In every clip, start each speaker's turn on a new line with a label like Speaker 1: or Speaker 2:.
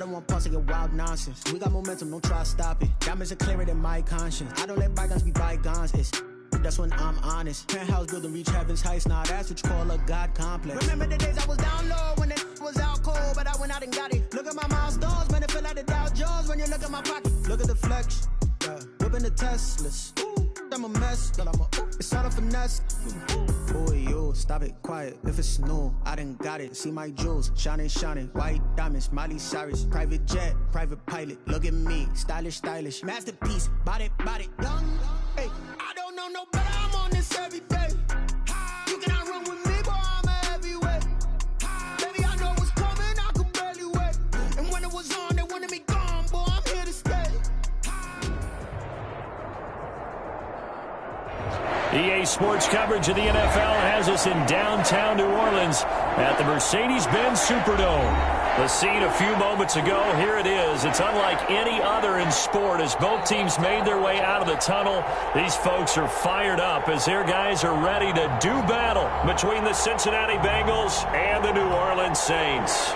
Speaker 1: don't want pause to get wild nonsense. We got momentum, don't try to stop it. Diamonds are clearer than my conscience. I don't let bygones be bygones. That's when I'm honest. Penthouse building, reach heaven's heights. Now that's what you call a God complex. Remember the days I was down low when it was out cold, but I went out and got it. Look at my milestones, man, it feel like the Dow Jones when you look at my pocket. Look at the flex, yeah. Whipping the Teslas. Ooh, I'm a mess, but it's all a finesse. Boy, you stop it, quiet. If it's new, I done got it. See my jewels, shining, white diamonds, Miley Cyrus, private jet, private pilot. Look at me, stylish, masterpiece, body, young. Hey, I don't know no better. I'm on this every day. You cannot run with me, boy. I'm a heavyweight. Baby, I know what's coming. I could barely wait. And when it was on, they wanted me gone, boy. I'm here to stay.
Speaker 2: EA Sports coverage of the NFL has us in downtown New Orleans at the Mercedes-Benz Superdome. The scene a few moments ago, here it is. It's unlike any other in sport as both teams made their way out of the tunnel. These folks are fired up as their guys are ready to do battle between the Cincinnati Bengals and the New Orleans Saints.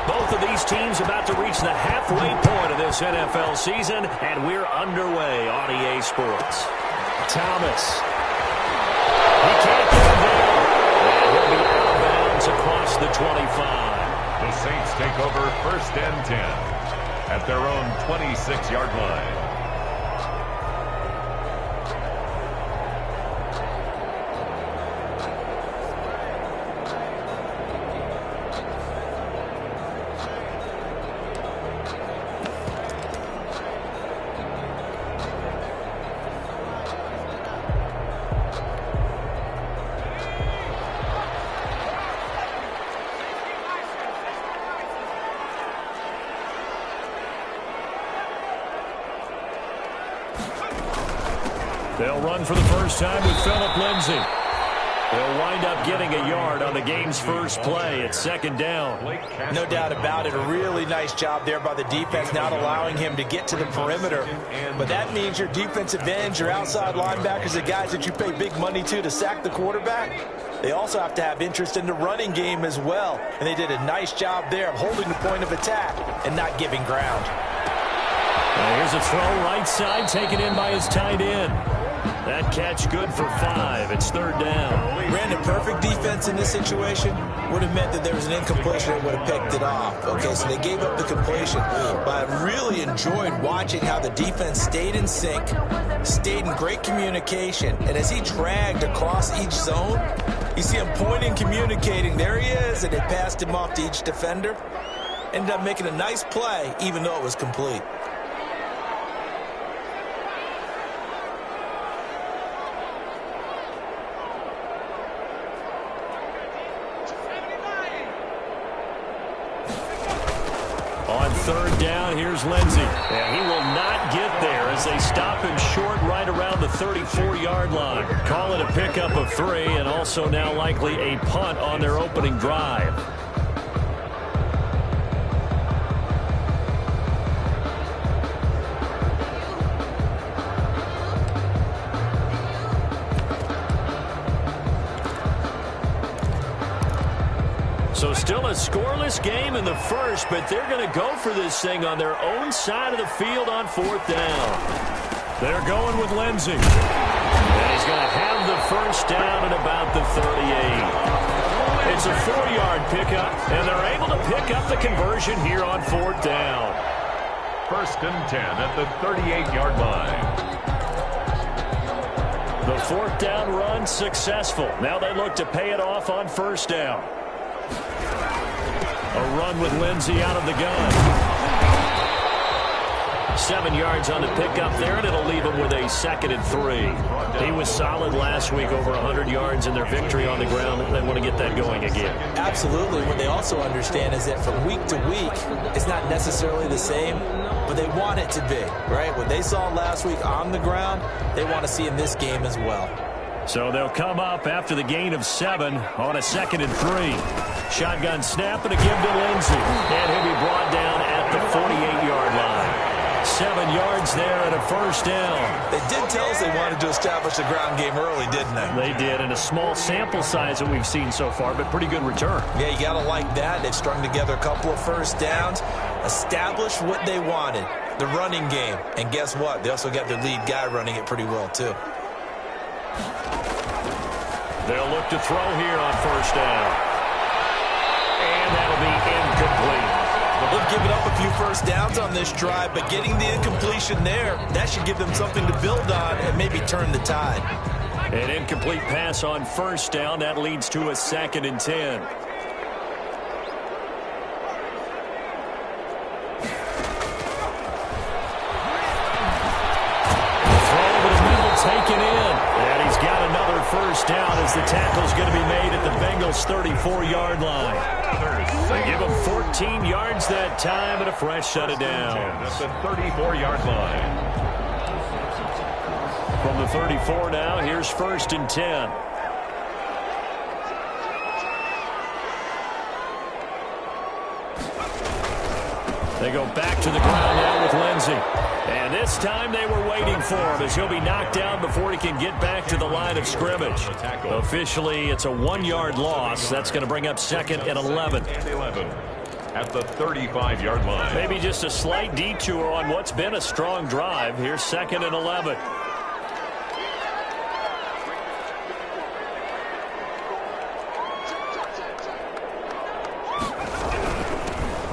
Speaker 2: Both of these teams about to reach the halfway point of this NFL season, and we're underway on EA Sports. Thomas. He can't get him down. And he'll be out of bounds across the 25.
Speaker 3: The Saints take over 1st and 10 at their own 26-yard line.
Speaker 2: They'll run for the first time with Phillip Lindsay. They'll wind up getting a yard on the game's first play at 2nd down.
Speaker 4: No doubt about it. A really nice job there by the defense, not allowing him to get to the perimeter. But that means your defensive ends, your outside linebackers, the guys that you pay big money to sack the quarterback, they also have to have interest in the running game as well. And they did a nice job there of holding the point of attack and not giving ground.
Speaker 2: Here's a throw right side, taken in by his tight end. That catch good for 5. It's 3rd down.
Speaker 4: Ran the perfect defense in this situation. Would have meant that there was an incompletion that would have picked it off. Okay, so they gave up the completion. But I really enjoyed watching how the defense stayed in sync, stayed in great communication. And as he dragged across each zone, you see him pointing, communicating. There he is, and they passed him off to each defender. Ended up making a nice play, even though it was complete.
Speaker 2: On 3rd down, here's Lindsay. And he will not get there as they stop him short right around the 34-yard line. Call it a pickup of 3 and also now likely a punt on their opening drive. So still a scoreless game in the first, but they're going to go for this thing on their own side of the field on 4th down. They're going with Lindsay. And he's going to have the first down at about the 38. It's a 4-yard pickup, and they're able to pick up the conversion here on 4th down.
Speaker 3: 1st and 10 at the 38-yard line.
Speaker 2: The 4th down run successful. Now they look to pay it off on 1st down. A run with Lindsay out of the gun. 7 yards on the pickup there, and it'll leave him with a 2nd and 3. He was solid last week, over 100 yards in their victory on the ground. They want to get that going again.
Speaker 4: Absolutely. What they also understand is that from week to week, it's not necessarily the same, but they want it to be, right? What they saw last week on the ground, they want to see in this game as well.
Speaker 2: So they'll come up after the gain of 7 on a 2nd and 3. Shotgun snap and a give to Lindsay. And he'll be brought down at the 48-yard line. 7 yards there and a first down.
Speaker 4: They did tell us they wanted to establish the ground game early, didn't they?
Speaker 2: They did, and a small sample size that we've seen so far, but pretty good return.
Speaker 4: Yeah, you got to like that. They've strung together a couple of first downs, established what they wanted, the running game. And guess what? They also got their lead guy running it pretty well, too.
Speaker 2: They'll look to throw here on first down. And that'll be incomplete.
Speaker 4: Well, they've given up a few first downs on this drive, but getting the incompletion there, that should give them something to build on and maybe turn the tide.
Speaker 2: An incomplete pass on first down. That leads to a 2nd and 10. Taken in, and he's got another first down as the tackle's going to be made at the Bengals' 34-yard line. They give him 14 yards that time and a fresh set of downs.
Speaker 3: At the 34-yard line.
Speaker 2: From the 34 now, here's 1st and 10. They go back to the ground now with Lindsey. And this time they were waiting for him as he'll be knocked down before he can get back to the line of scrimmage. Officially, it's a 1-yard loss. That's going to bring up 2nd and 11.
Speaker 3: At the 35-yard line.
Speaker 2: Maybe just a slight detour on what's been a strong drive. Here's 2nd and 11.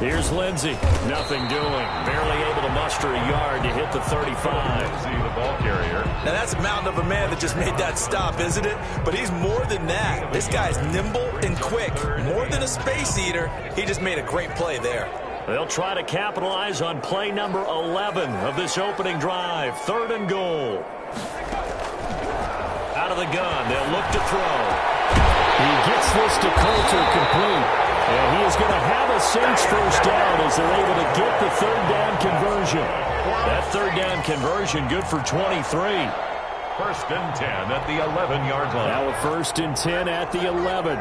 Speaker 2: Here's Lindsey. Nothing doing. Barely able to muster a yard to hit the 35.
Speaker 3: See the ball carrier.
Speaker 4: Now that's a mountain of a man that just made that stop, isn't it? But he's more than that. This guy's nimble and quick. More than a space eater. He just made a great play there.
Speaker 2: They'll try to capitalize on play number 11 of this opening drive. 3rd and goal. Out of the gun. They'll look to throw. He gets this to Coulter complete. And he is going to have a Saints first down as they're able to get the 3rd down conversion. That 3rd down conversion good for 23.
Speaker 3: 1st and 10 at the 11-yard line.
Speaker 2: Now a 1st and 10 at the 11.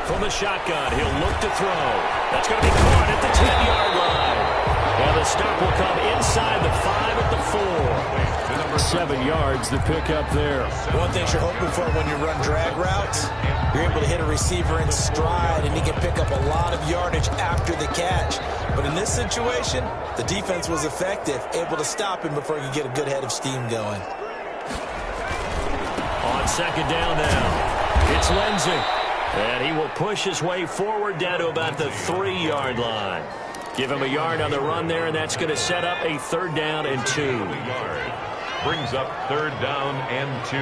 Speaker 2: From the shotgun, he'll look to throw. That's going to be caught at the 10-yard line. And the stop will come inside the 5 at the 4. 7 yards, the pickup there.
Speaker 4: One thing you're hoping for when you run drag routes, you're able to hit a receiver in stride, and he can pick up a lot of yardage after the catch. But in this situation, the defense was effective, able to stop him before he could get a good head of steam going.
Speaker 2: On 2nd down now, it's Lindsey. And he will push his way forward down to about the 3-yard line. Give him a yard on the run there, and that's going to set up a 3rd down and 2.
Speaker 3: Brings up 3rd down and 2.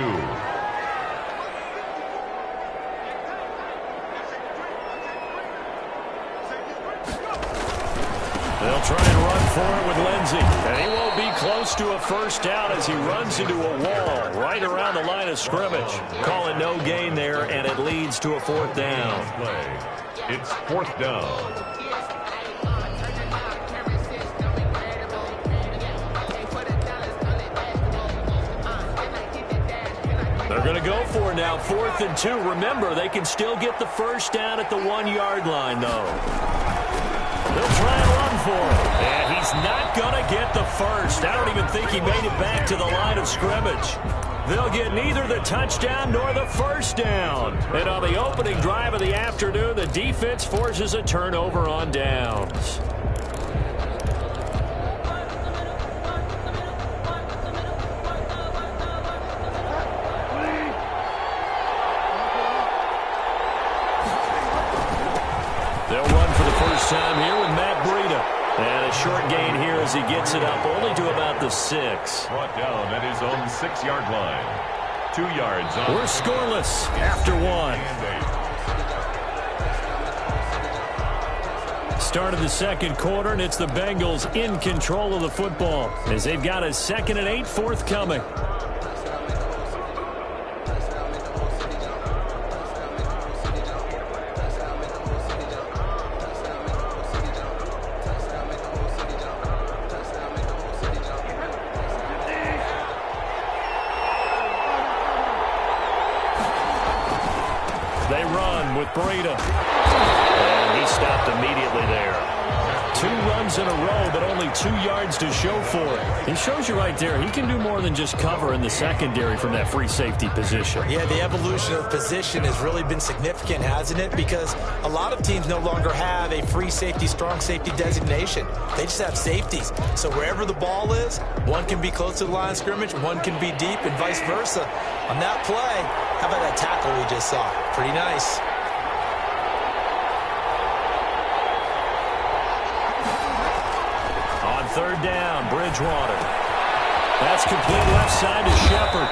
Speaker 2: They'll try and run for it with Lindsey. And he won't be close to a first down as he runs into a wall right around the line of scrimmage. Calling no gain there, and it leads to a 4th down.
Speaker 3: It's 4th down.
Speaker 2: They're going to go for it now, 4th and 2. Remember, they can still get the first down at the 1-yard line, though. They'll try and run for it. And he's not going to get the first. I don't even think he made it back to the line of scrimmage. They'll get neither the touchdown nor the first down. And on the opening drive of the afternoon, the defense forces a turnover on downs. They'll run for the first time here with Matt Breida. And a short gain here as he gets it up only to about the 6.
Speaker 3: Brought down at his own 6-yard line. 2 yards on.
Speaker 2: We're scoreless after 1. Start of the 2nd quarter, and it's the Bengals in control of the football as they've got a 2nd and 8 forthcoming. with Breida. And he stopped immediately there. 2 runs in a row, but only 2 yards to show for it. He shows you right there, he can do more than just cover in the secondary from that free safety position.
Speaker 4: Yeah, the evolution of position has really been significant, hasn't it? Because a lot of teams no longer have a free safety, strong safety designation. They just have safeties. So wherever the ball is, one can be close to the line of scrimmage, one can be deep, and vice versa. On that play, how about that tackle we just saw? Pretty nice.
Speaker 2: Third down, Bridgewater. That's complete left side to Shepard.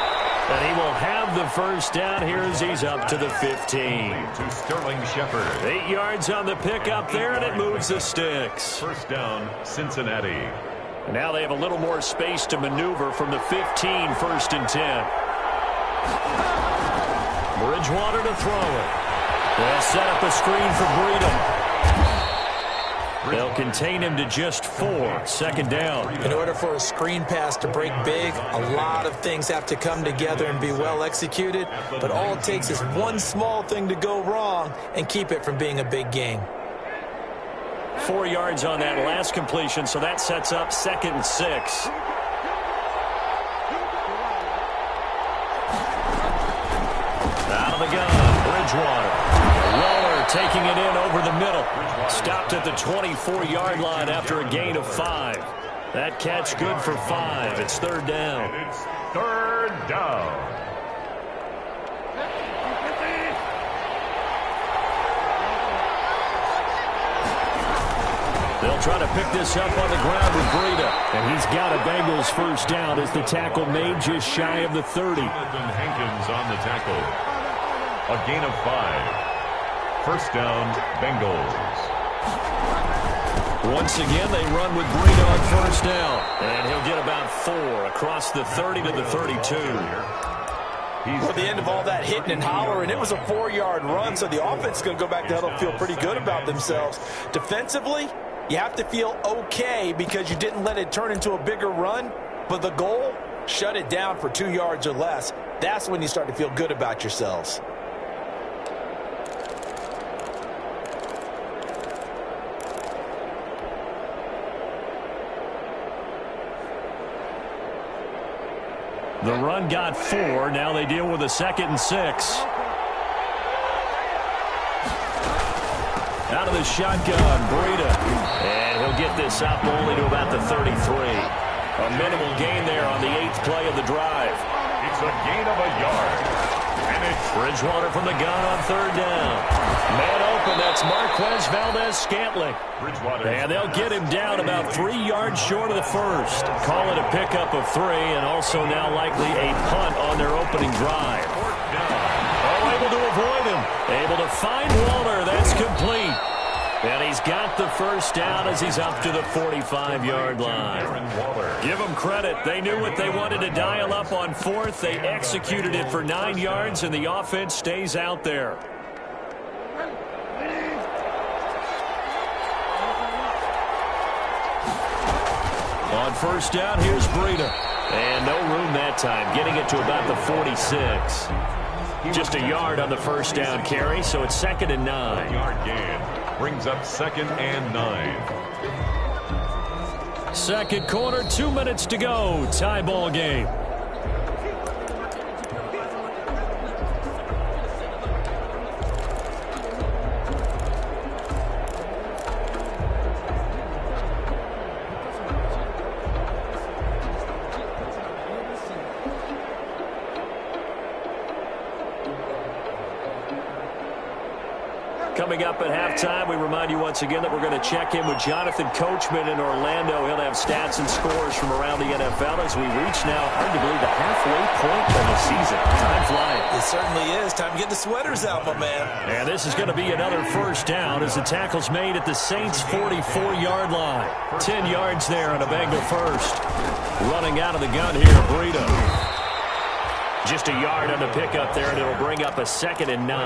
Speaker 2: And he will have the first down here as he's up to the 15.
Speaker 3: To Sterling Shepard.
Speaker 2: 8 yards on the pickup there, and it moves the sticks.
Speaker 3: First down, Cincinnati.
Speaker 2: And now they have a little more space to maneuver from the 15, 1st and 10. Bridgewater to throw it. They'll set up a screen for Breida. They'll contain him to just 4. 2nd down.
Speaker 4: In order for a screen pass to break big, a lot of things have to come together and be well executed. But all it takes is one small thing to go wrong and keep it from being a big game.
Speaker 2: 4 yards on that last completion, so that sets up 2nd and 6. Out of the gun, Bridgewater. Roller taking it in over the middle. Stopped at the 24-yard line after a gain of 5. That catch good for 5. It's 3rd down.
Speaker 3: And it's 3rd down.
Speaker 2: They'll try to pick this up on the ground with Breida. And he's got a Bengals first down as the tackle made just shy of the 30.
Speaker 3: Jonathan Hankins on the tackle. A gain of 5. First down, Bengals.
Speaker 2: Once again, they run with Breida on first down. And he'll get about 4 across the 30 to the 32.
Speaker 4: At the end of all that hitting and hollering, it was a 4-yard run, so the offense is going to go back to huddle and feel pretty good about themselves. Defensively, you have to feel okay because you didn't let it turn into a bigger run, but the goal, shut it down for 2 yards or less. That's when you start to feel good about yourselves.
Speaker 2: The run got 4. Now they deal with a 2nd and 6. Out of the shotgun, Breida. And he'll get this up only to about the 33. A minimal gain there on the 8th play of the drive.
Speaker 3: It's a gain of a yard. And it's
Speaker 2: Bridgewater from the gun on 3rd down. Man open, that's Marquez Valdez-Scantling. And they'll get him down about 3 yards short of the first. Call it a pickup of 3, and also now likely a punt on their opening drive. Oh, able to avoid him. Able to find Waller. That's complete. And he's got the first down as he's up to the 45-yard line. Give them credit. They knew what they wanted to dial up on 4th. They executed it for 9 yards, and the offense stays out there. On first down, here's Breida. And no room that time, getting it to about the 46. Just a yard on the first down carry, so it's 2nd and 9.
Speaker 3: Yard gain brings up 2nd and 9.
Speaker 2: Second quarter, 2 minutes to go. Tie ball game. Coming up at halftime, we remind you once again that we're going to check in with Jonathan Coachman in Orlando. He'll have stats and scores from around the NFL as we reach now, hard to believe, the halfway point of the season. Time flying.
Speaker 4: It certainly is. Time to get the sweaters out, my man.
Speaker 2: And this is going to be another first down as the tackle's made at the Saints' 44-yard line. 10 yards there on a Bengal first. Running out of the gun here, Breida. Just a yard on the pickup there, and it'll bring up a 2nd and 9.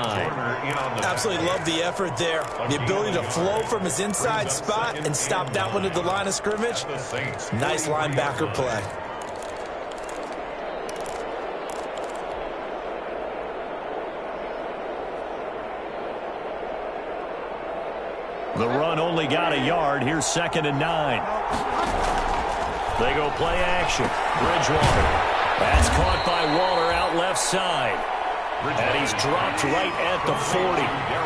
Speaker 4: Absolutely love the effort there. The ability to flow from his inside spot and stop that one at the line of scrimmage. Nice linebacker play.
Speaker 2: The run only got a yard. Here's 2nd and 9. They go play action. Bridgewater. That's caught by Waller out left side. And he's dropped right at the 40.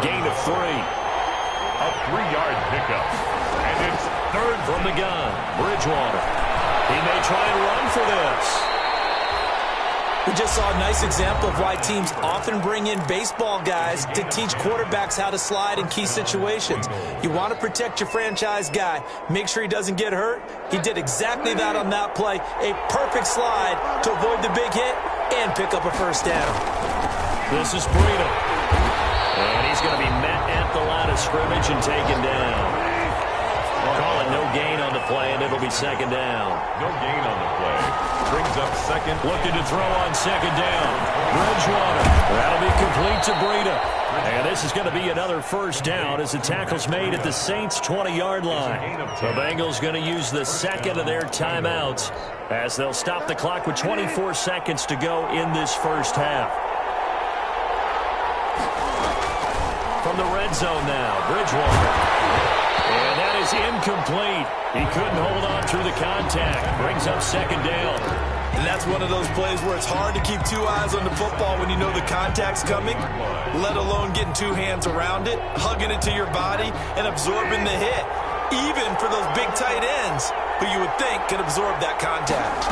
Speaker 2: Gain of 3.
Speaker 3: A 3-yard pickup. And it's
Speaker 2: 3rd from the gun. Bridgewater. He may try and run for this.
Speaker 4: We just saw a nice example of why teams often bring in baseball guys to teach quarterbacks how to slide in key situations. You want to protect your franchise guy. Make sure he doesn't get hurt. He did exactly that on that play. A perfect slide to avoid the big hit and pick up a first down.
Speaker 2: This is Breida. And he's going to be met at the line of scrimmage and taken down. Call it no gain on the play, and it'll be 2nd down.
Speaker 3: no gain on the play. Brings up 2nd.
Speaker 2: Looking to throw on 2nd down. Bridgewater. That'll be complete to Breida. And this is going to be another first down as the tackle's made at the Saints' 20-yard line. The Bengals going to use the 2nd of their timeouts as they'll stop the clock with 24 seconds to go in this first half. From the red zone now, Bridgewater. And that is incomplete. He couldn't hold on through the contact. Brings up 2nd down.
Speaker 4: And that's one of those plays where it's hard to keep 2 eyes on the football when you know the contact's coming, let alone getting 2 hands around it, hugging it to your body, and absorbing the hit, even for those big tight ends who you would think could absorb that contact.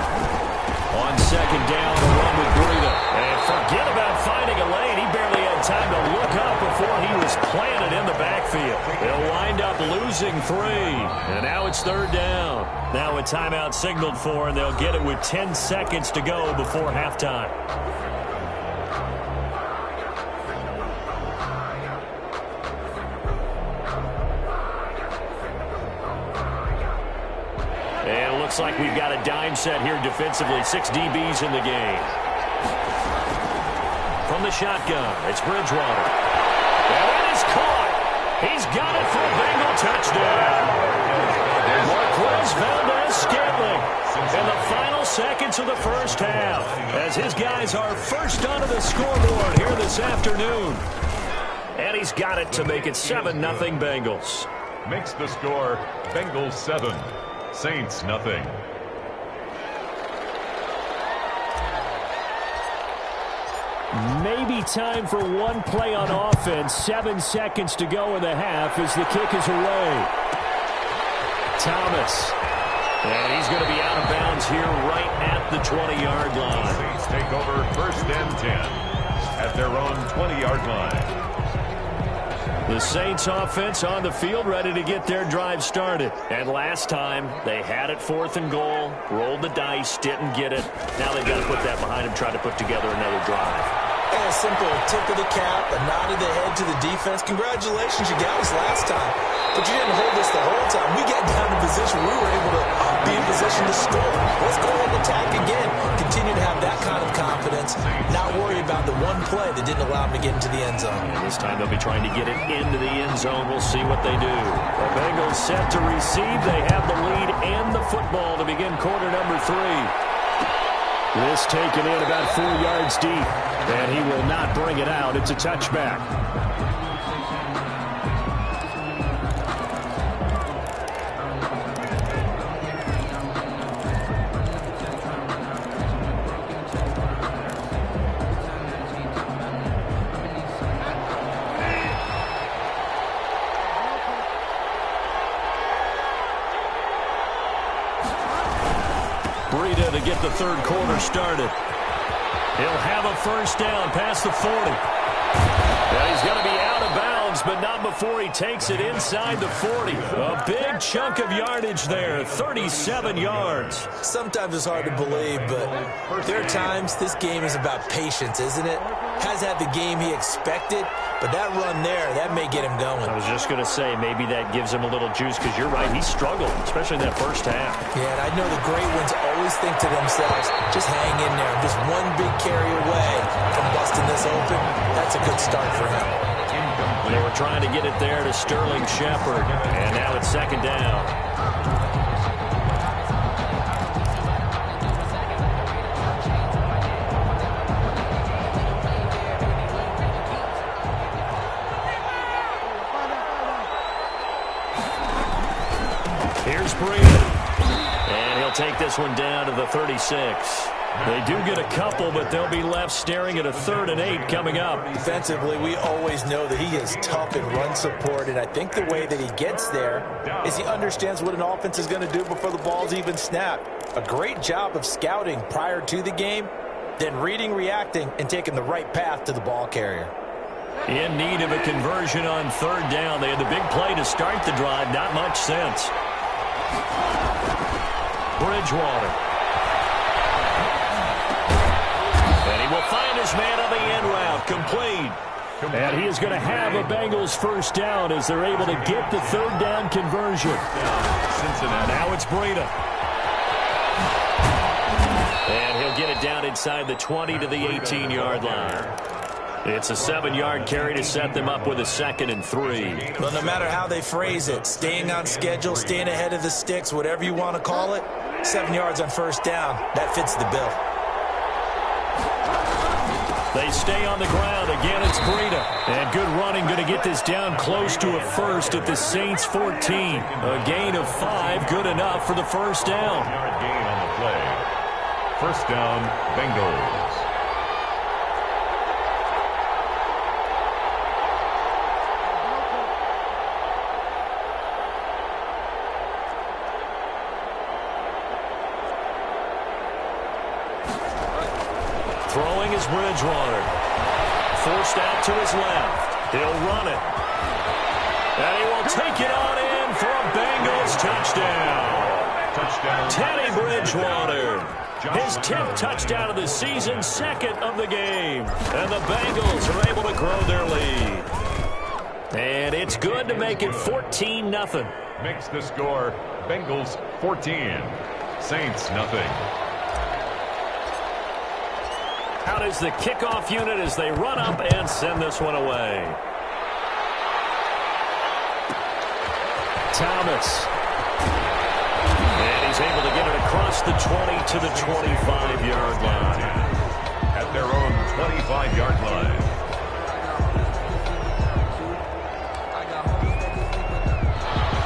Speaker 2: On 2nd down, the run with Breida. And forget about finding a lane. He barely had time to look up before he was planted in the backfield. They'll wind up losing 3. And now it's 3rd down. Now a timeout signaled for, and they'll get it with 10 seconds to go before halftime. And it looks like we've got a dime set here defensively. 6 DBs in the game. From the shotgun, it's Bridgewater. And it is caught. He's got it for a Bengal touchdown. Marquez Valdez-Scantling in the final seconds of the first half as his guys are first onto the scoreboard here this afternoon. And he's got it to make it 7-0 Bengals.
Speaker 3: Makes the score Bengals 7, Saints nothing.
Speaker 2: Maybe time for one play on offense. 7 seconds to go in the half as the kick is away. Thomas. And he's going to be out of bounds here right at the 20-yard line.
Speaker 3: Saints take over 1st and 10 at their own 20-yard line.
Speaker 2: The Saints offense on the field ready to get their drive started. And last time they had it 4th and goal, rolled the dice, didn't get it. Now they've got to put that behind them, try to put together another drive.
Speaker 4: And a simple tip of the cap, a nod of the head to the defense. Congratulations, you got us last time. But you didn't hold us the whole time. We got down in position. We were able to be in position to score. Let's go ahead and attack again. Continue to have that kind of confidence. Not worry about the one play that didn't allow them to get into the end zone.
Speaker 2: And this time they'll be trying to get it into the end zone. We'll see what they do. The Bengals set to receive. They have the lead and the football to begin quarter number 3. This taken in about 4 yards deep. And he will not bring it out. It's a touchback. Breida to get the 3rd quarter started. He'll have a first down past the 40. And he's going to be out of bounds, but not before he takes it inside the 40. A big chunk of yardage there, 37 yards.
Speaker 4: Sometimes it's hard to believe, but there are times this game is about patience, isn't it? Has had the game he expected, but that run there, that may get him going.
Speaker 2: I was just going to say, maybe that gives him a little juice, because you're right, he struggled, especially in that first half.
Speaker 4: Yeah, and I know the great ones always think to themselves, just hang in there. Just one big carry away from busting this open. That's a good start for him.
Speaker 2: They were trying to get it there to Sterling Shepard, and now it's 2nd down. take this one down to the 36. They do get a couple, but they'll be left staring at a 3rd and 8 coming up.
Speaker 4: Defensively, we always know that he is tough in run support, and I think the way that he gets there is he understands what an offense is going to do before the ball's even snapped. A great job of scouting prior to the game, then reading, reacting, and taking the right path to the ball carrier.
Speaker 2: In need of a conversion on 3rd down. They had the big play to start the drive. Not much sense. Bridgewater. And he will find his man on the end route. Complete. And he is going to have a Bengals first down as they're able to get the 3rd down conversion. Cincinnati. Now it's Breida. And he'll get it down inside the 20 to the 18-yard line. It's a 7-yard carry to set them up with a 2nd and 3.
Speaker 4: Well, no matter how they phrase it, staying on schedule, staying ahead of the sticks, whatever you want to call it, 7 yards on first down, that fits the bill.
Speaker 2: They stay on the ground. Again, it's Breida. And good running, going to get this down close to a first at the Saints 14. A gain of 5, good enough for the first down.
Speaker 3: 1-yard gain on the play. First down, Bengals.
Speaker 2: Throwing is Bridgewater. Forced out to his left. He'll run it. And he will take it on in for a Bengals touchdown. Teddy Bridgewater. His 10th touchdown of the season, 2nd of the game. And the Bengals are able to grow their lead. And it's good to make it 14-0.
Speaker 3: Makes the score Bengals 14. Saints nothing.
Speaker 2: Out is the kickoff unit as they run up and send this one away. Thomas. And he's able to get it across the 20 to the 25-yard line.
Speaker 3: At their own 25-yard line.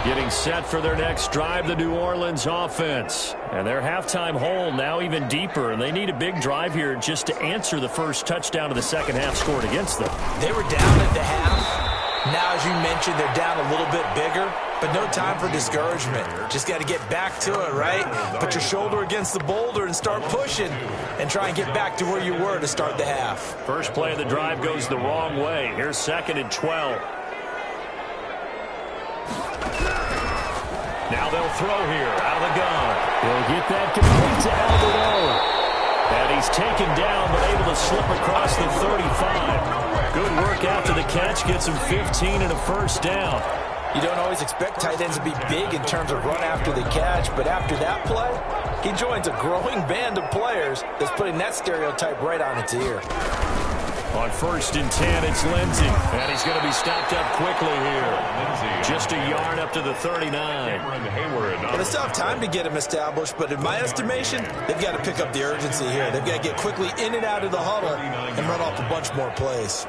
Speaker 2: Getting set for their next drive, the New Orleans offense. And their halftime hole now even deeper, and they need a big drive here just to answer the first touchdown of the second half scored against them.
Speaker 4: They were down at the half. Now, as you mentioned, they're down a little bit bigger, but no time for discouragement. Just got to get back to it, right? Put your shoulder against the boulder and start pushing and try and get back to where you were to start the half.
Speaker 2: First play of the drive goes the wrong way. Here's 2nd and 12. Now they'll throw here out of the gun. He'll get that complete to Alberto. And he's taken down but able to slip across the 35. Good work after the catch. Gets him 15 and a first down.
Speaker 4: You don't always expect tight ends to be big in terms of run after the catch, but after that play, he joins a growing band of players that's putting that stereotype right on its ear.
Speaker 2: On 1st and 10, it's Lindsey. And he's going to be stopped up quickly here. Just a yard up to the 39.
Speaker 4: And it's tough time to get him established, but in my estimation, they've got to pick up the urgency here. They've got to get quickly in and out of the huddle and run off a bunch more plays.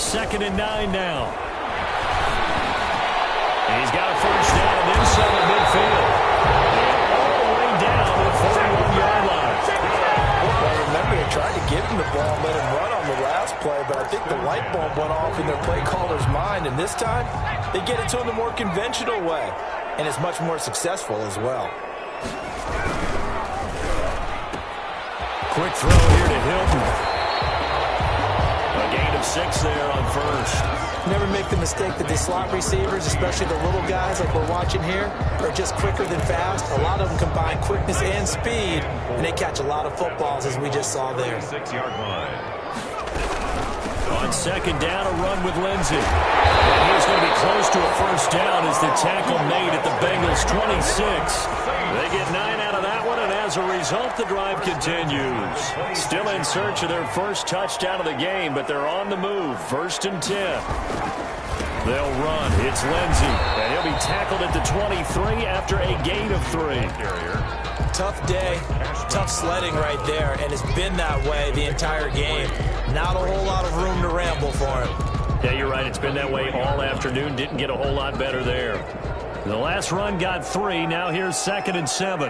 Speaker 2: 2nd and 9 now. And he's got a first down inside the midfield. And all the way down to the 41-yard line.
Speaker 4: Well, remember, they tried to give him the ball and let him run on the last play, but I think the light bulb went off in their play caller's mind, and this time they get it to him the more conventional way, and it's much more successful as well.
Speaker 2: Quick throw here to Hilton. A gain of 6 there on 1st.
Speaker 4: Never make the mistake that the slot receivers, especially the little guys like we're watching here, are just quicker than fast. A lot of them combine quickness and speed, and they catch a lot of footballs, as we just saw there.
Speaker 3: 6-yard line.
Speaker 2: On 2nd down, a run with Lindsey. And he's going to be close to a first down as the tackle made at the Bengals 26. They get 9 out of that one, and as a result, the drive continues. Still in search of their first touchdown of the game, but they're on the move. 1st and 10. They'll run. It's Lindsey, and he'll be tackled at the 23 after a gain of 3.
Speaker 4: Tough day, tough sledding right there, and it's been that way the entire game. Not a whole lot of room to ramble for him.
Speaker 2: Yeah, you're right. It's been that way all afternoon. Didn't get a whole lot better there. The last run got 3. Now here's 2nd and 7.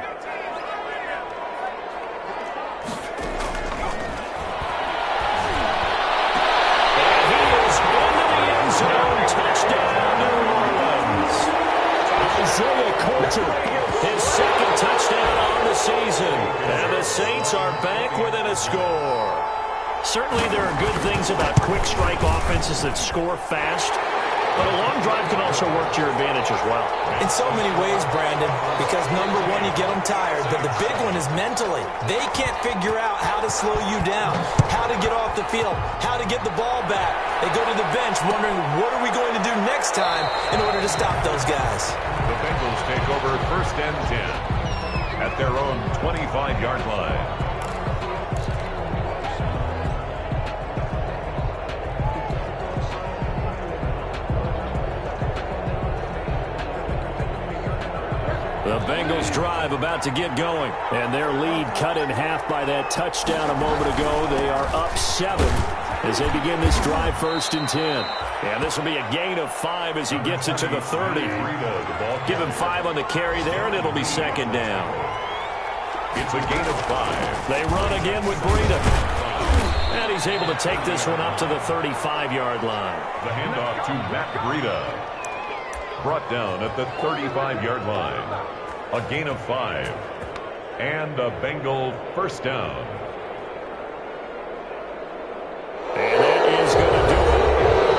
Speaker 2: His 2nd touchdown on the season. And the Saints are back within a score. Certainly there are good things about quick strike offenses that score fast, but a long drive can also work to your advantage as well.
Speaker 4: In so many ways, Brandon, because number one, you get them tired, but the big one is mentally. They can't figure out how to slow you down, how to get off the field, how to get the ball back. They go to the bench wondering, what are we going to do next time in order to stop those guys?
Speaker 3: The Bengals take over 1st and 10 at their own 25-yard line.
Speaker 2: The Bengals drive about to get going, and their lead cut in half by that touchdown a moment ago. They are up 7 as they begin this drive 1st and 10. And this will be a gain of 5 as he gets it to the 30. Give him 5 on the carry there, and it'll be 2nd down.
Speaker 3: It's a gain of 5.
Speaker 2: They run again with Breida. And he's able to take this one up to the 35-yard line.
Speaker 3: The handoff to Matt Breida. Brought down at the 35-yard line. A gain of 5. And a Bengal 1st down.
Speaker 2: And that is going to do it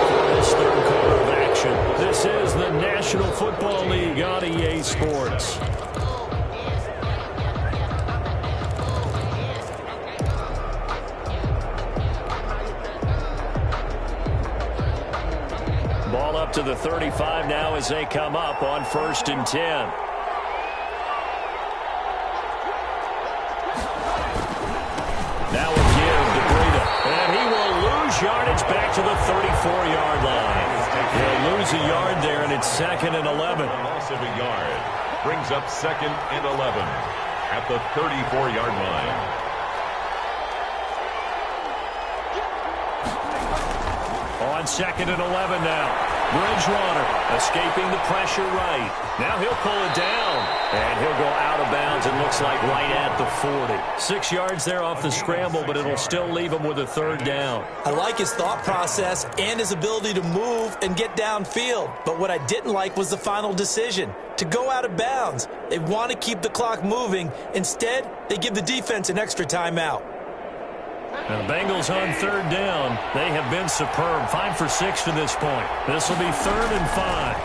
Speaker 2: for this 3rd quarter of action. This is the National Football League on EA Sports. Ball up to the 35 now as they come up on 1st and 10. Now a give to Breida, and he will lose yardage back to the 34-yard line. He'll lose a yard there, and it's 2nd and 11.
Speaker 3: Loss of a yard brings up 2nd and 11 at the 34-yard line.
Speaker 2: On 2nd and 11 now. Bridgewater escaping the pressure right. Now he'll pull it down. And he'll go out of bounds, and looks like right at the 40. 6 yards there off the scramble, but it'll still leave him with a 3rd down.
Speaker 4: I like his thought process and his ability to move and get downfield. But what I didn't like was the final decision, to go out of bounds. They want to keep the clock moving. Instead, they give the defense an extra timeout.
Speaker 2: And the Bengals on 3rd down. They have been superb. 5 for 6 to this point. This will be 3rd and 5.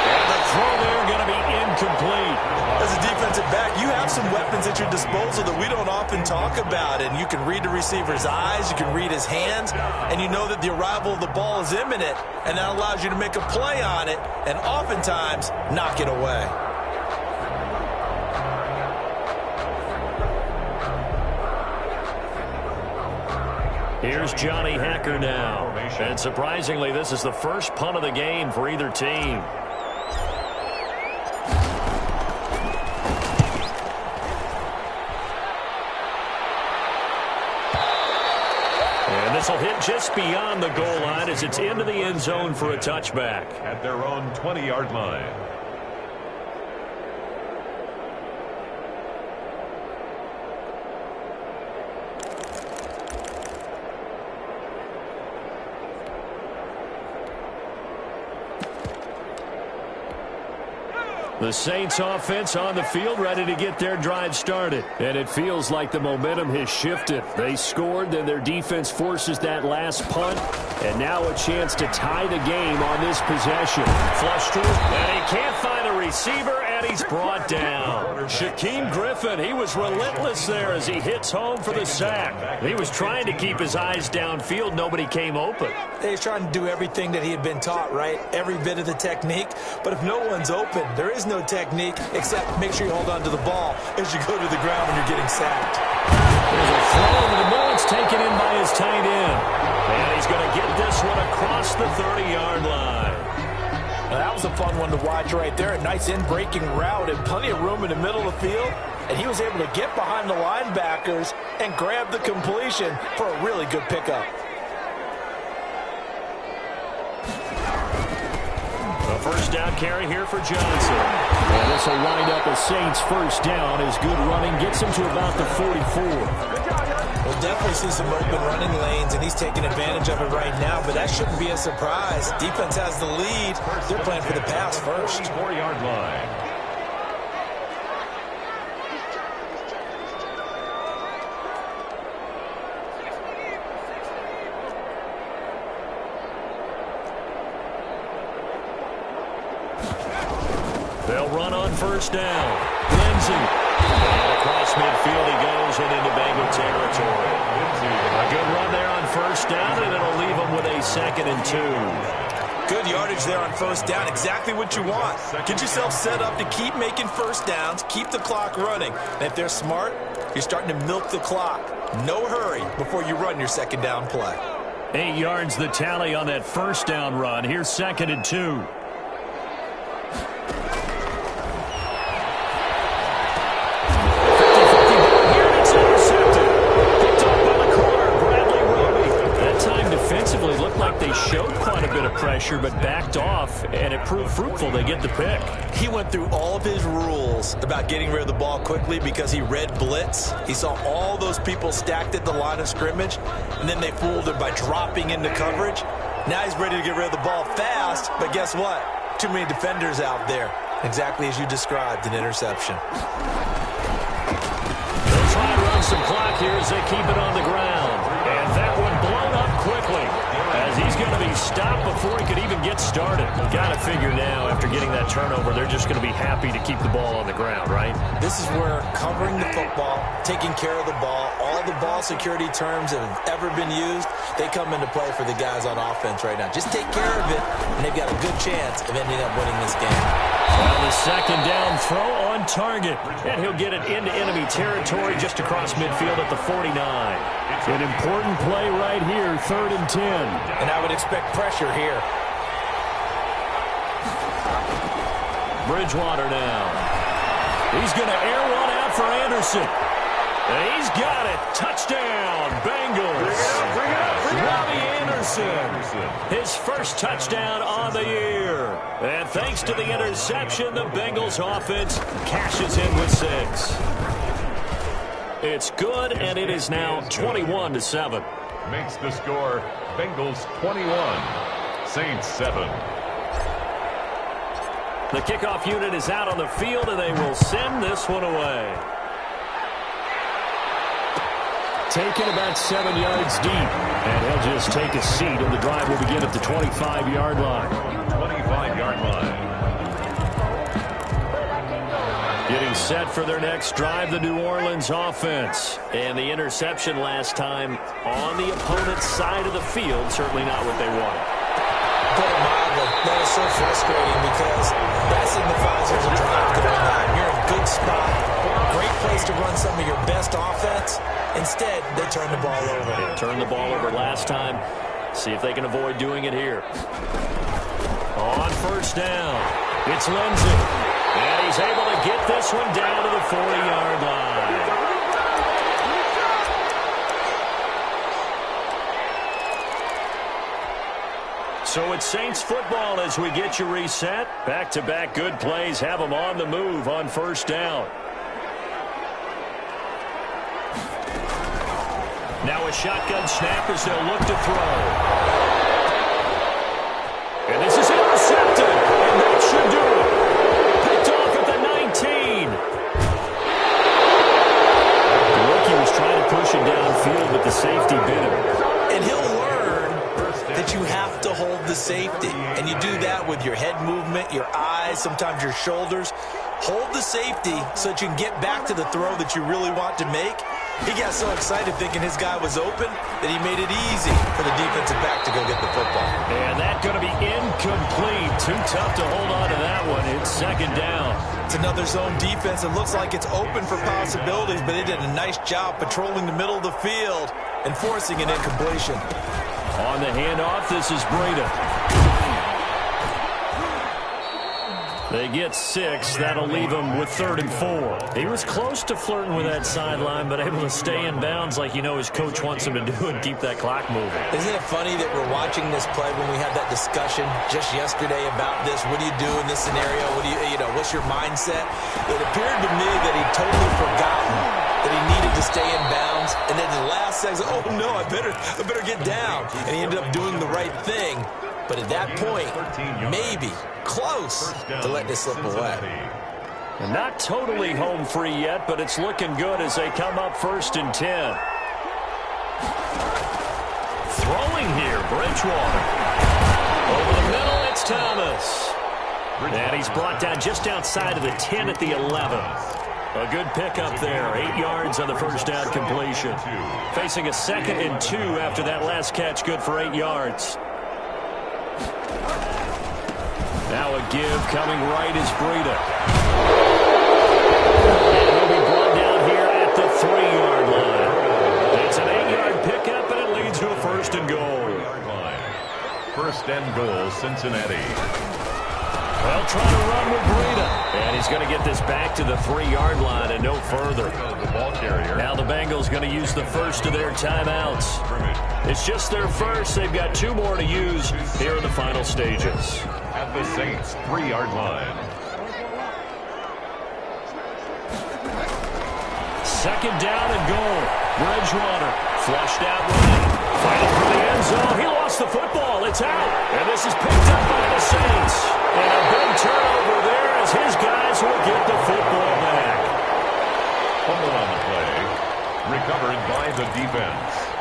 Speaker 2: And the throw there going to be incomplete.
Speaker 4: As a defensive back, you have some weapons at your disposal that we don't often talk about. And you can read the receiver's eyes, you can read his hands, and you know that the arrival of the ball is imminent. And that allows you to make a play on it and oftentimes knock it away.
Speaker 2: Here's Johnny Hacker now. And surprisingly, this is the first punt of the game for either team. And this will hit just beyond the goal line as it's into the end zone for a touchback.
Speaker 3: At their own 20-yard line.
Speaker 2: The Saints offense on the field ready to get their drive started. And it feels like the momentum has shifted. They scored, then their defense forces that last punt. And now a chance to tie the game on this possession. Flush through, and he can't find a receiver, and he's brought down. Shaquem Griffin, he was relentless there as he hits home for the sack. He was trying to keep his eyes downfield. Nobody came open.
Speaker 4: He's trying to do everything that he had been taught, right? Every bit of the technique. But if no one's open, there is no technique except make sure you hold on to the ball as you go to the ground when you're getting sacked.
Speaker 2: There's a throw over the middle. It's taken in by his tight end. And he's going to get this one across the 30-yard line.
Speaker 4: Now, that was a fun one to watch right there. A nice in-breaking route and plenty of room in the middle of the field. And he was able to get behind the linebackers and grab the completion for a really good pickup.
Speaker 2: first down carry here for Johnson. And this will wind up a Saints first down as good running gets him to about the 44.
Speaker 4: We'll definitely see some open running lanes, and he's taking advantage of it right now, but that shouldn't be a surprise. Defense has the lead. They're playing for the pass first.
Speaker 3: 4-yard line.
Speaker 2: They'll run on first down. Lindsey. And across midfield he goes and into Bengal territory. A good run there on first down, and it'll leave them with a 2nd and 2.
Speaker 4: Good yardage there on first down. Exactly what you want. Get yourself set up to keep making first downs, keep the clock running. And if they're smart, you're starting to milk the clock. No hurry before you run your 2nd down play.
Speaker 2: 8 yards the tally on that first down run. Here's 2nd and 2. Looked like they showed quite a bit of pressure but backed off, and it proved fruitful. They get the pick.
Speaker 4: He went through all of his rules about getting rid of the ball quickly because he read blitz. He saw all those people stacked at the line of scrimmage, and then they fooled him by dropping into coverage. Now he's ready to get rid of the ball fast, but guess what? Too many defenders out there. Exactly as you described, an interception.
Speaker 2: They'll try and run some clock here as they keep it on the ground. And that one blown up quickly, as he's going to be stopped before he could even get started. Got to figure now, after getting that turnover, they're just going to be happy to keep the ball on the ground, right?
Speaker 4: This is where covering the football, taking care of the ball, all the ball security terms that have ever been used, they come into play for the guys on offense right now. Just take care of it, and they've got a good chance of ending up winning this game.
Speaker 2: Well, the 2nd down throw on target, and he'll get it into enemy territory just across midfield at the 49. An important play right here, 3rd and 10.
Speaker 4: And I would expect pressure here.
Speaker 2: Bridgewater now. He's going to air one out for Anderson. And he's got it. Touchdown, Bengals.
Speaker 3: Bring it up.
Speaker 2: Robbie Anderson. His first touchdown on the year. And thanks to the interception, the Bengals offense cashes in with 6. It's good, and it is now 21-7.
Speaker 3: Makes the score Bengals 21, Saints 7.
Speaker 2: The kickoff unit is out on the field, and they will send this one away. Taken about 7 yards deep, and he'll just take a seat, and the drive will begin at the 25-yard line.
Speaker 3: 25-yard line.
Speaker 2: Getting set for their next drive, the New Orleans offense. And the interception last time on the opponent's side of the field, certainly not what they wanted.
Speaker 4: Put it mildly, that is so frustrating because that signifies there's a drive going on. You're in a good spot, great place to run some of your best offense. Instead, they turn the ball over.
Speaker 2: They turned the ball over last time. See if they can avoid doing it here. On first down, it's Lindsey. And he's able to get this one down to the 40-yard line. So it's Saints football as we get you reset. Back-to-back good plays have them on the move on first down. Now a shotgun snap as they'll look to throw. And this is intercepted. And that should do it. Picked off at the 19. The rookie was trying to push it downfield, but the safety bit him.
Speaker 4: And he'll learn that you have to hold the safety. And you do that with your head movement, your eyes, sometimes your shoulders. Hold the safety so that you can get back to the throw that you really want to make. He got so excited thinking his guy was open that he made it easy for the defensive back to go get the football.
Speaker 2: And that's going to be incomplete. Too tough to hold on to that one. It's 2nd down.
Speaker 4: It's another zone defense. It looks like it's open for possibilities, but they did a nice job patrolling the middle of the field and forcing an incompletion.
Speaker 2: On the handoff, this is Breida. They get 6. That'll leave him with 3rd and 4. He was close to flirting with that sideline, but able to stay in bounds like you know his coach wants him to do and keep that clock moving.
Speaker 4: Isn't it funny that we're watching this play when we had that discussion just yesterday about this? What do you do in this scenario? What do you know, what's your mindset? It appeared to me that he'd totally forgotten that he needed to stay in bounds, and then the last second, oh no, I better get down. And he ended up doing the right thing. But at that point, maybe close to let this slip away.
Speaker 2: And not totally home free yet, but it's looking good as they come up 1st and 10. Throwing here, Bridgewater. Over the middle, it's Thomas. And he's brought down just outside of the 10 at the 11. A good pickup there. 8 yards on the first down completion. Facing a 2nd and 2 after that last catch, good for 8 yards. Now a give coming right is Breida. And he'll be brought down here at the 3-yard line. It's an 8-yard pickup, and it leads to a 1st and goal.
Speaker 3: 1st and goal, Cincinnati.
Speaker 2: Well, trying to run with Breida. And he's going to get this back to the 3-yard line and no further.
Speaker 3: The ball carrier.
Speaker 2: Now the Bengals going to use the first of their timeouts. It's just their first. They've got 2 more to use here in the final stages.
Speaker 3: At the Saints' 3-yard line.
Speaker 2: 2nd down and goal. Bridgewater flushed out right. Fighting for the end zone. He lost the football. It's out. And this is picked up by the Saints. And a big turnover there as his guys will get the football back.
Speaker 3: Fumble on the play. Recovered by the defense.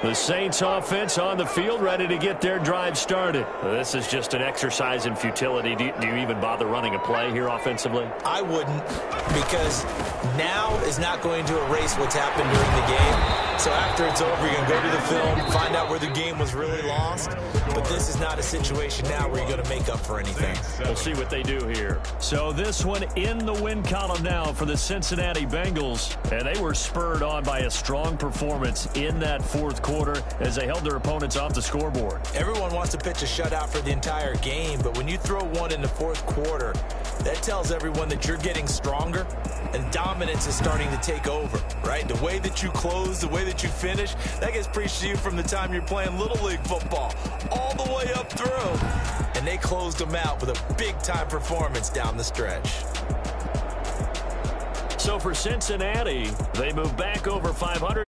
Speaker 2: The Saints offense on the field, ready to get their drive started. This is just an exercise in futility. Do you even bother running a play here offensively?
Speaker 4: I wouldn't, because now is not going to erase what's happened during the game. So after it's over, you're going to go to the film, find out where the game was really lost. But this is not a situation now where you're going to make up for anything.
Speaker 2: We'll see what they do here. So this one in the win column now for the Cincinnati Bengals. And they were spurred on by a strong performance in that 4th quarter as they held their opponents off the scoreboard.
Speaker 4: Everyone wants to pitch a shutout for the entire game, but when you throw one in the 4th quarter, that tells everyone that you're getting stronger and dominance is starting to take over, right? The way that you close, the way that you finish, that gets preached to you from the time you're playing Little League football all the way up through. And they closed them out with a big-time performance down the stretch.
Speaker 2: So for Cincinnati, they move back over 500.